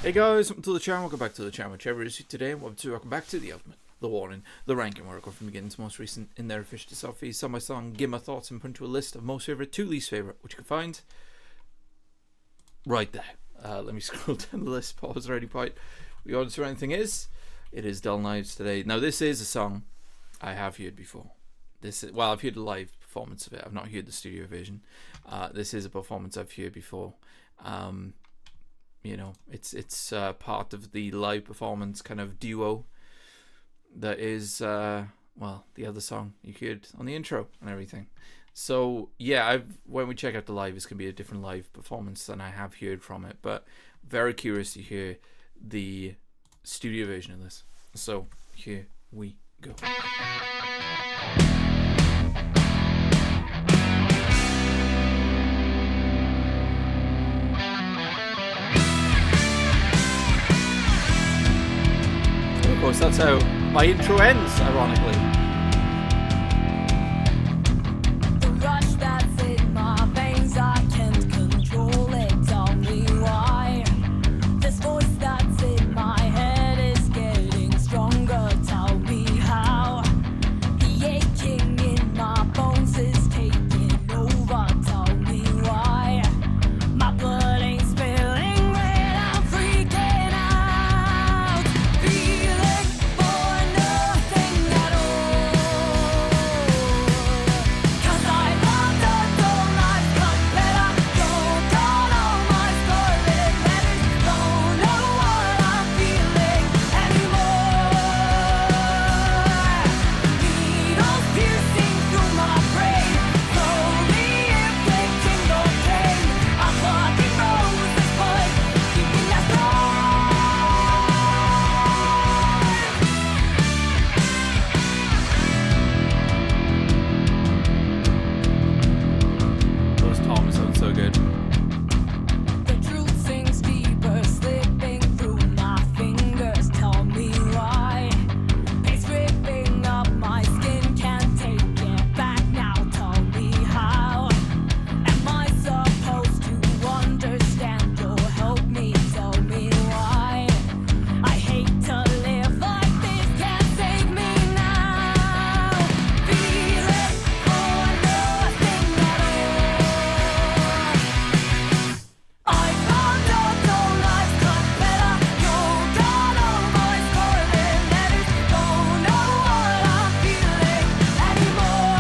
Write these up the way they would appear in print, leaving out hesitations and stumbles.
Hey guys, welcome to the channel, welcome back to the channel, whichever it is today, welcome back to the Ultimate, the Warning, the Ranking, where I go from beginning to most recent in their official selfie, song by song, give my thoughts and put into a list of most favourite to least favourite, which you can find right there. Let me scroll down the list, pause ready point. The order to anything is, it is Dull Knives today. Now this is a song I have heard before. I've heard a live performance of it, I've not heard the studio version. This is a performance I've heard before. You know, it's part of the live performance kind of duo that is the other song you heard on the intro and everything. So yeah, when we check out the live, it's gonna be a different live performance than I have heard from it, but very curious to hear the studio version of this. So here we go. Of course, that's how my intro ends, ironically. The rush that's in my veins, I can't control it. Tell me why. This voice that's in my head is getting stronger. Tell me how. The aching in my bones is taking over. Tell me why. My blood ain't spilling when I'm freaking out. Feeling for nothing at all. 'Cause I loved a dull life, got better. You're gone, all my scarlet letters. Don't know what I'm feeling anymore. Needles piercing through my brain, slowly inflicting the pain. I'm plucking roses, but keeping us Those toms sound so good. The truth sinks deeper, slipping through my fingers. Tell me why. Pain's ripping up my skin, can't take it back now. Tell me how. Am I supposed to understand or help me? Tell me why. I hate to live like this, can't save me now. Feeling for nothing at all. I found out dull life got better. You're gone, all my scarlet letters. Don't know what I'm feeling anymore.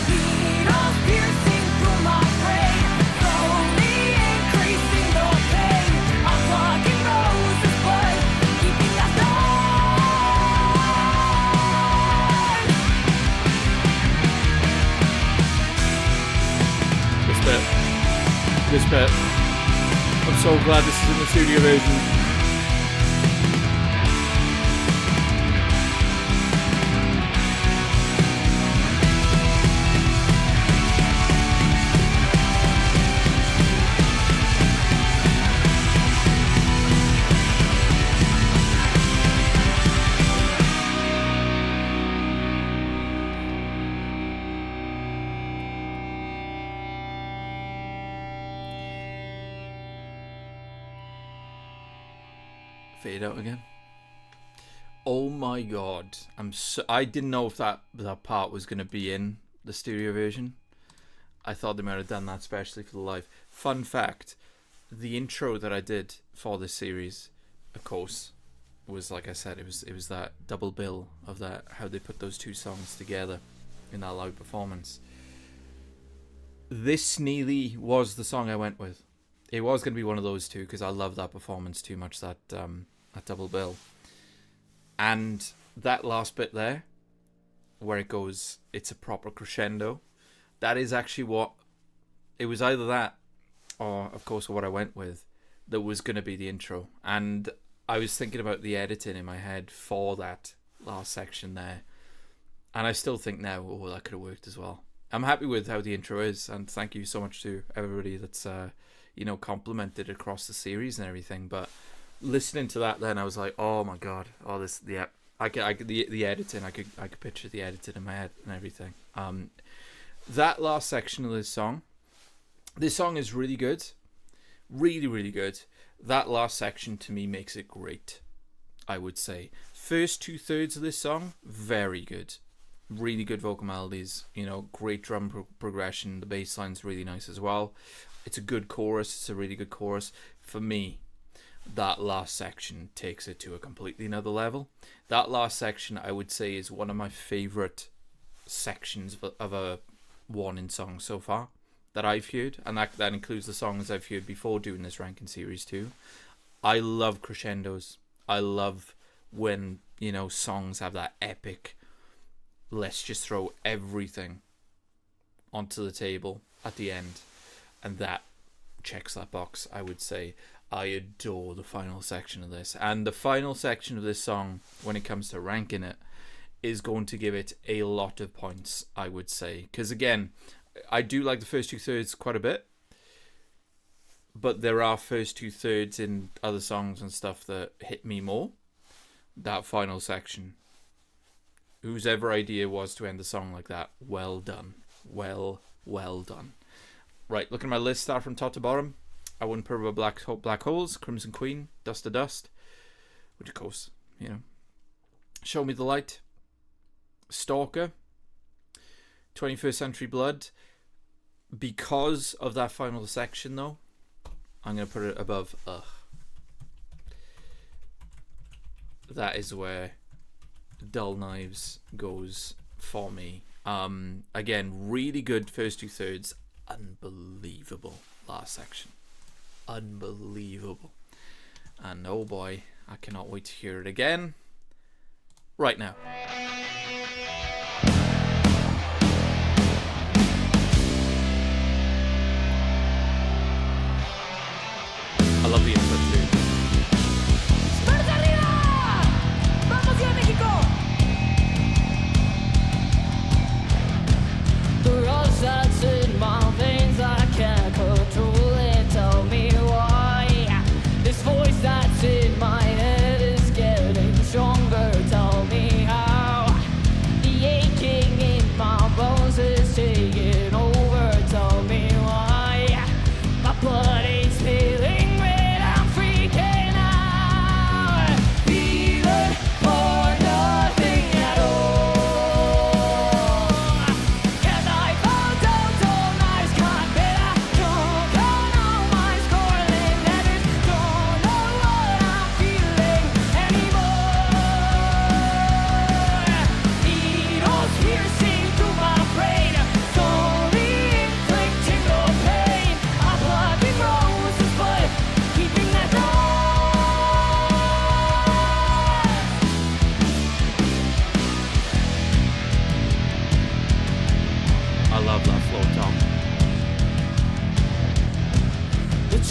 Needles piercing through my brain, slowly increasing the pain. I'm plucking roses, but keeping us This bit. I'm so glad this is in the studio version. Fade out again. Oh my god. I didn't know if that part was going to be in the studio version. I thought they might have done that especially for the live. Fun fact, the intro that I did for this series, of course, was, like I said, it was that double bill of that, how they put those two songs together in that live performance. This nearly was the song I went with. It was going to be one of those two because I love that performance too much, that double bill. And that last bit there, where it goes, it's a proper crescendo. That is actually what, it was either that or, of course, what I went with that was going to be the intro. And I was thinking about the editing in my head for that last section there. And I still think now, oh, that could have worked as well. I'm happy with how the intro is, and thank you so much to everybody that's complimented across the series and everything. But listening to that, then I was like, oh my god, oh this, yeah, I could the editing, I could picture the editing in my head and everything. That last section of this song is really good. Really, really good. That last section to me makes it great, I would say. First 2/3 of this song, very good. Really good vocal melodies, great drum progression. The bass line's really nice as well. It's a good chorus. It's a really good chorus. For me, that last section takes it to a completely another level. That last section, I would say, is one of my favourite sections of a Warning song so far that I've heard, and that includes the songs I've heard before doing this ranking series too. I love crescendos. I love when, songs have that epic, let's just throw everything onto the table at the end, and that checks that box, I would say. I adore the final section of this, and the final section of this song, when it comes to ranking it, is going to give it a lot of points, I would say, because again, I do like the first 2/3 quite a bit, but there are first 2/3 in other songs and stuff that hit me more. That final section, whose ever idea was to end the song like that, well done. Well done. Right, looking at my list, start from top to bottom. I wouldn't put about Black Holes, Crimson Queen, Dust to Dust, which of course, Show Me the Light, Stalker, 21st Century Blood. Because of that final section, though, I'm going to put it above Ugh. That is where Dull Knives goes for me. Again, really good first 2/3. Unbelievable last section. Unbelievable. And oh boy, I cannot wait to hear it again. Right now. I love the input too. ¡Manos arriba! ¡Vamos ya, México! The rush that's in my veins, I can't control it. Tell me why. This voice that's in my head is getting stronger. Tell me how. The aching in my bones is taking over. Tell me why. My blood is spilling.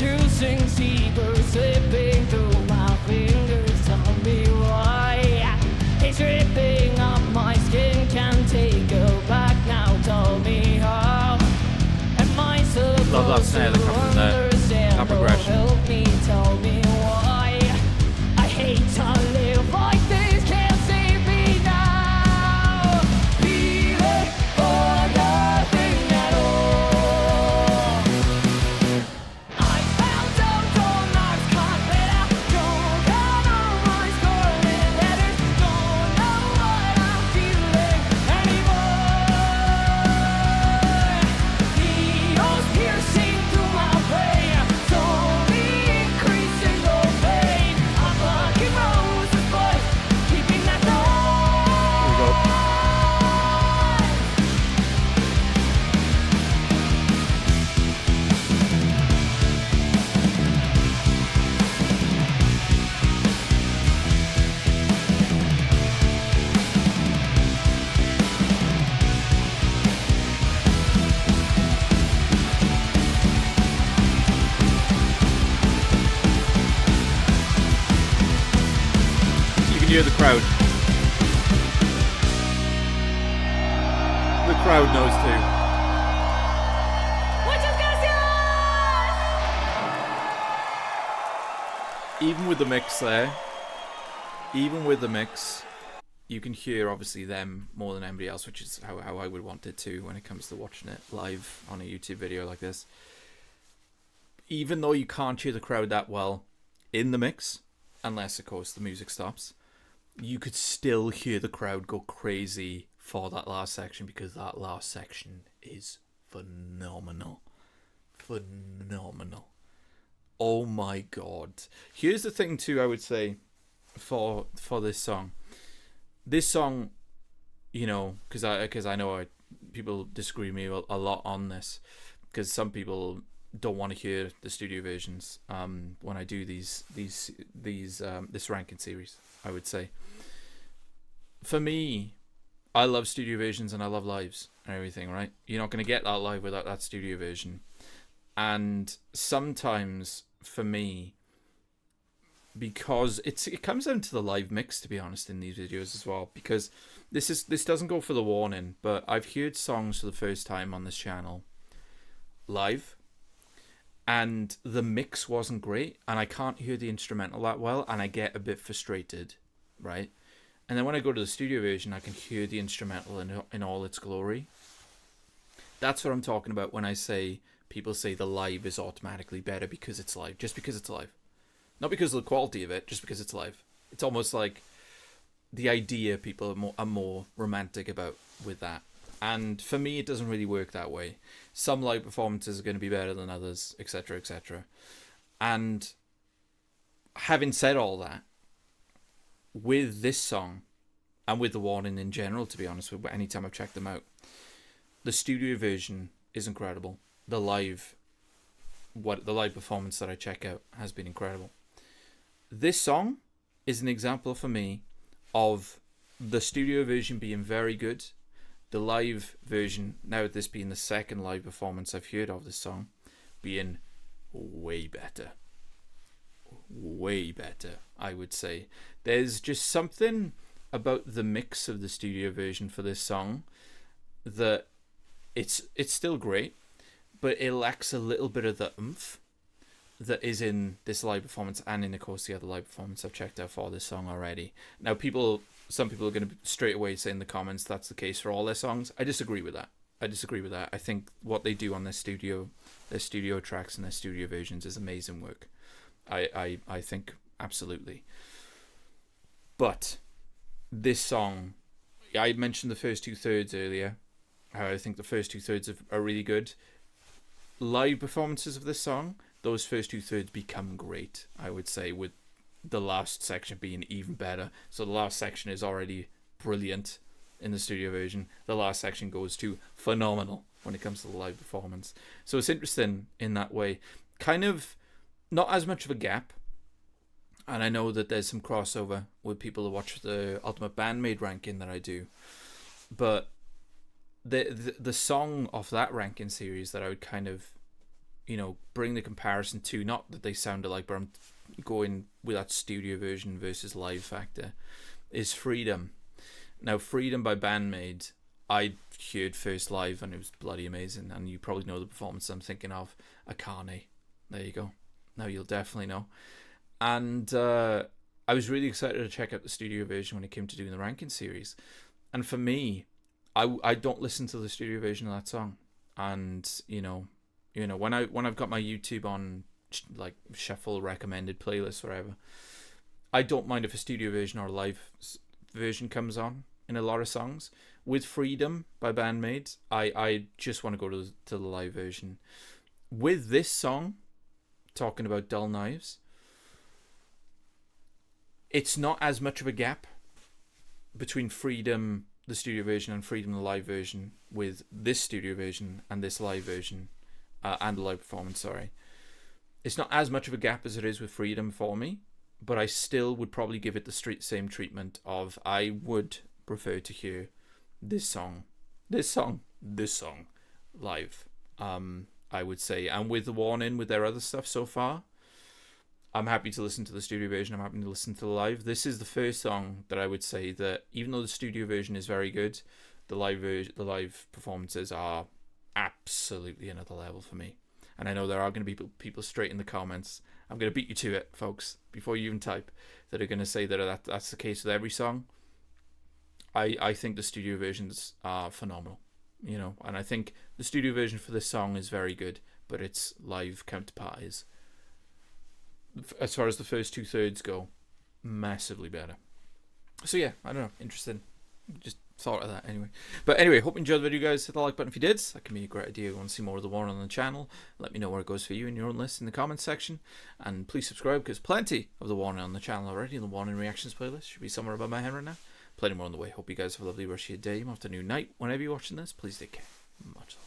Choosing deeper, slipping through my fingers. Tell me why it's ripping up my skin. Can't take it back now. Tell me how. Am I supposed Love that snare that comes from there. That progression. Help me, tell me why. I hate to live like this. Can't save me now. Feeling for nothing at all. I found out all knives can't better. Don't cut all my scarlet letters. Don't know what I'm feeling anymore. Needles piercing through my brain, slowly increasing the pain. I'm plucking roses, but keeping that Here we go. You can hear the crowd. The crowd knows too. Muchas gracias! Even with the mix there, even with the mix, you can hear obviously them more than anybody else, which is how I would want it to when it comes to watching it live on a YouTube video like this. even though you can't hear the crowd that well in the mix, unless of course the music stops, you could still hear the crowd go crazy for that last section, because that last section is phenomenal. Phenomenal. Oh my god. Here's the thing too, I would say, for this song. This song, you know, because I know people disagree with me a lot on this, because some people don't want to hear the studio versions when I do this ranking series, I would say. For me, I love studio versions and I love lives and everything, right? You're not going to get that live without that studio version. And sometimes, for me, because it comes down to the live mix, to be honest, in these videos as well, because this doesn't go for the warning, but I've heard songs for the first time on this channel live, and the mix wasn't great, and I can't hear the instrumental that well, and I get a bit frustrated, right? And then when I go to the studio version, I can hear the instrumental in all its glory. That's what I'm talking about when I say people say the live is automatically better because it's live, just because it's live. Not because of the quality of it, just because it's live. It's almost like the idea people are more romantic about with that. And for me, it doesn't really work that way. Some live performances are going to be better than others, etc., etc. And having said all that, with this song, and with The Warning in general, to be honest, with anytime I've checked them out, the studio version is incredible. The live performance that I check out has been incredible. This song is an example for me of the studio version being very good, the live version, now this being the second live performance I've heard of this song, being way better. Way better, I would say. There's just something about the mix of the studio version for this song that it's still great, but it lacks a little bit of the oomph that is in this live performance, and in, of course, the other live performance I've checked out for this song already. Now, some people are going to straight away say in the comments that's the case for all their songs. I disagree with that. I think what they do on their studio tracks and their studio versions is amazing work. I think absolutely. But this song, I mentioned the first 2/3 earlier, how I think the first 2/3 are really good. Live performances of this song, those first 2/3 become great, I would say, with the last section being even better. So the last section is already brilliant in the studio version. The last section goes to phenomenal when it comes to the live performance. So it's interesting in that way. Kind of not as much of a gap. And I know that there's some crossover with people who watch the Ultimate Bandmade ranking that I do. But the song of that ranking series that I would kind of, you know, bring the comparison to, not that they sound alike, but I'm going with that studio version versus live factor, is Freedom. Now, Freedom by Bandmade, I heard first live and it was bloody amazing. And you probably know the performance I'm thinking of, Akane. There you go. Now you'll definitely know. And I was really excited to check out the studio version when it came to doing the ranking series. And for me, I don't listen to the studio version of that song. And you know when I've got my YouTube on like shuffle recommended playlist, whatever, I don't mind if a studio version or a live version comes on in a lot of songs. With Freedom by Bandmade, I just want to go to the live version. With this song, talking about Dull Knives, it's not as much of a gap between Freedom, the studio version, and Freedom, the live version, with this studio version and this live version, and the live performance, sorry. It's not as much of a gap as it is with Freedom for me, but I still would probably give it the same treatment of I would prefer to hear this song live, I would say. And with The Warning, with their other stuff so far, I'm happy to listen to the studio version. I'm happy to listen to the live. This is the first song that I would say that, even though the studio version is very good, the live performances are absolutely another level for me. And I know there are going to be people straight in the comments. I'm going to beat you to it, folks, before you even type, that are going to say that that's the case with every song. I think the studio versions are phenomenal, you know, and I think the studio version for this song is very good. but its live counterpart is, as far as the first 2/3 go, massively better. So yeah, I don't know, interesting. Just thought of that anyway. But anyway, hope you enjoyed the video, guys. Hit the like button if you did. That can be a great idea. If you want to see more of the Warren on the channel, let me know where it goes for you in your own list in the comments section. And please subscribe, because plenty of the Warren on the channel already. And the Warren reactions playlist should be somewhere above my head right now. Plenty more on the way. Hope you guys have a lovely rest of your day, afternoon, night, whenever you're watching this. Please take care. Much love.